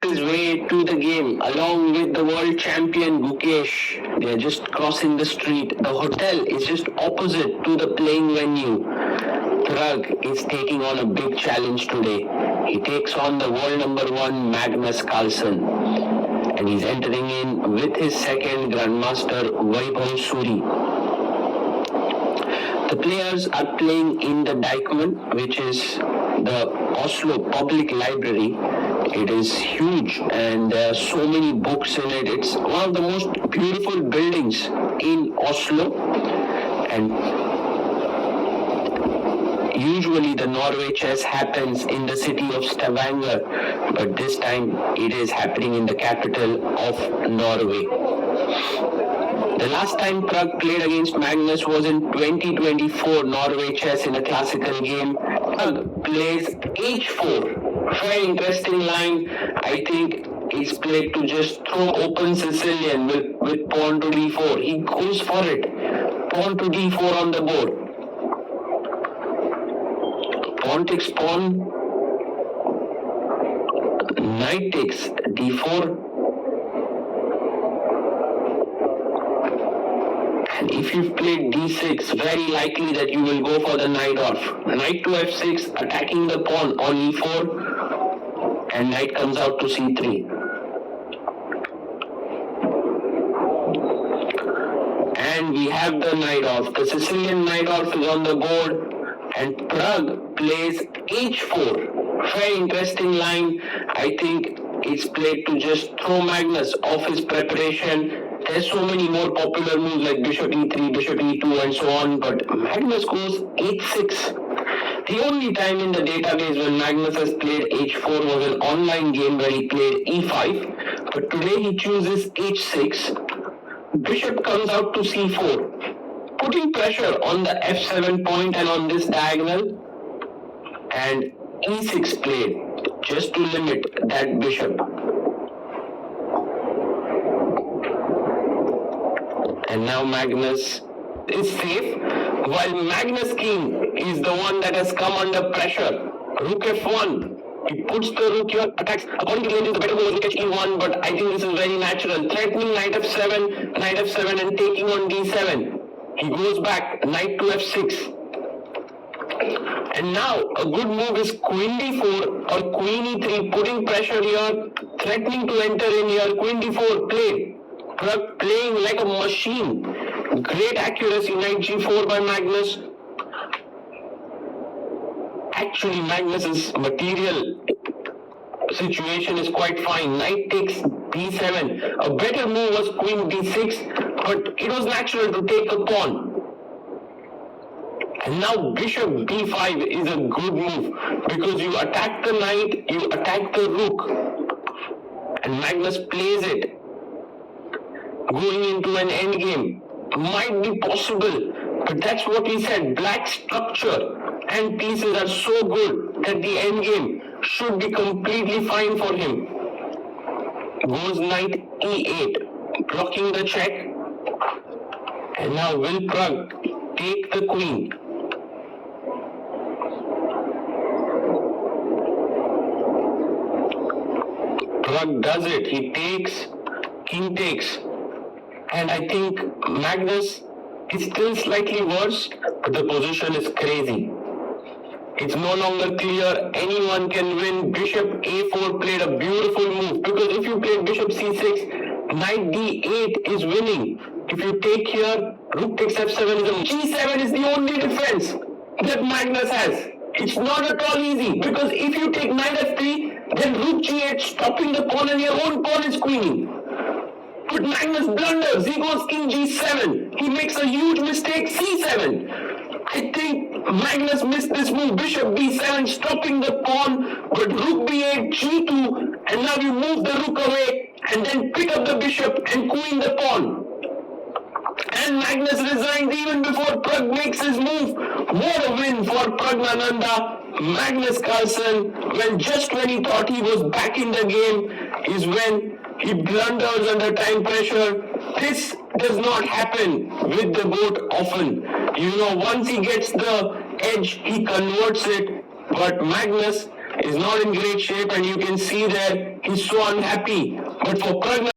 his way to the game along with the world champion Gukesh. They are just crossing the street. The hotel is just opposite to the playing venue. Pragg is taking on a big challenge today. He takes on the world number 1 Magnus Carlsen, and he's entering in with his second Grandmaster Vaibhav Suri. The players are playing in the Dijkman, which is the Oslo Public Library. It is huge and there are so many books in it. It's one of the most beautiful buildings in Oslo, and usually the Norway chess happens in the city of Stavanger, but this time it is happening in the capital of Norway. The last time Pragg played against Magnus was in 2024 Norway chess in a classical game. Pragg plays h4. Very interesting line. I think it's played to just throw open Sicilian with pawn to d4. He goes for it. Pawn to d4 on the board. Pawn takes pawn. Knight takes d4. And if you've played d6, very likely that you will go for the knight off. Knight to f6, attacking the pawn on e4, and knight comes out to c3. And we have the knight off. The Sicilian knight off is on the board, and Pragg plays h4. Very interesting line. I think it's played to just throw Magnus off his preparation. There's so many more popular moves like bishop e3, bishop e2 and so on, but Magnus goes h6. The only time in the database when Magnus has played h4 was an online game where he played e5, but today he chooses h6. Bishop comes out to c4, putting pressure on the f7 point and on this diagonal, and e6 played just to limit that bishop. And now Magnus is safe, while Magnus King is the one that has come under pressure. Rook f1. He puts the rook here, attacks. According to the legends, the better move was rook h1, but I think this is very natural. Threatening knight f7, and taking on d7. He goes back, knight to f6. And now a good move is queen d4 or queen e3, putting pressure here, threatening to enter in here. Queen d4 played. Pragg playing like a machine. Great accuracy, knight g4 by Magnus. Actually, Magnus's material situation is quite fine. Knight takes b7. A better move was queen d6, but it was natural to take a pawn. And now bishop b5 is a good move because you attack the knight, you attack the rook, and Magnus plays it. Going into an endgame might be possible, but that's what he said. Black structure and pieces are so good that the endgame should be completely fine for him. Goes knight e8, blocking the check. And now will Pragg take the queen? Pragg does it. He takes, king takes. And I think Magnus is still slightly worse, but the position is crazy. It's no longer clear anyone can win. Bishop a4 played a beautiful move, because if you play bishop c6, knight d8 is winning. If you take here, rook takes f7 is a g7 is the only defense that Magnus has. It's not at all easy, because if you take knight f3, then rook g8 stopping the pawn and your own pawn is queening. But Magnus blunders. He goes king g7. He makes a huge mistake, c7. I think Magnus missed this move. Bishop b7 stopping the pawn, but rook b8, g2, and now you move the rook away and then pick up the bishop and queen the pawn. And Magnus resigns even before Pragg makes his move. What a win for Praggnanandhaa. Magnus Carlsen, when he thought he was back in the game, is when he blunders under time pressure. This does not happen with the goat often. Once he gets the edge, he converts it. But Magnus is not in great shape, and you can see that he's so unhappy. But for Pragg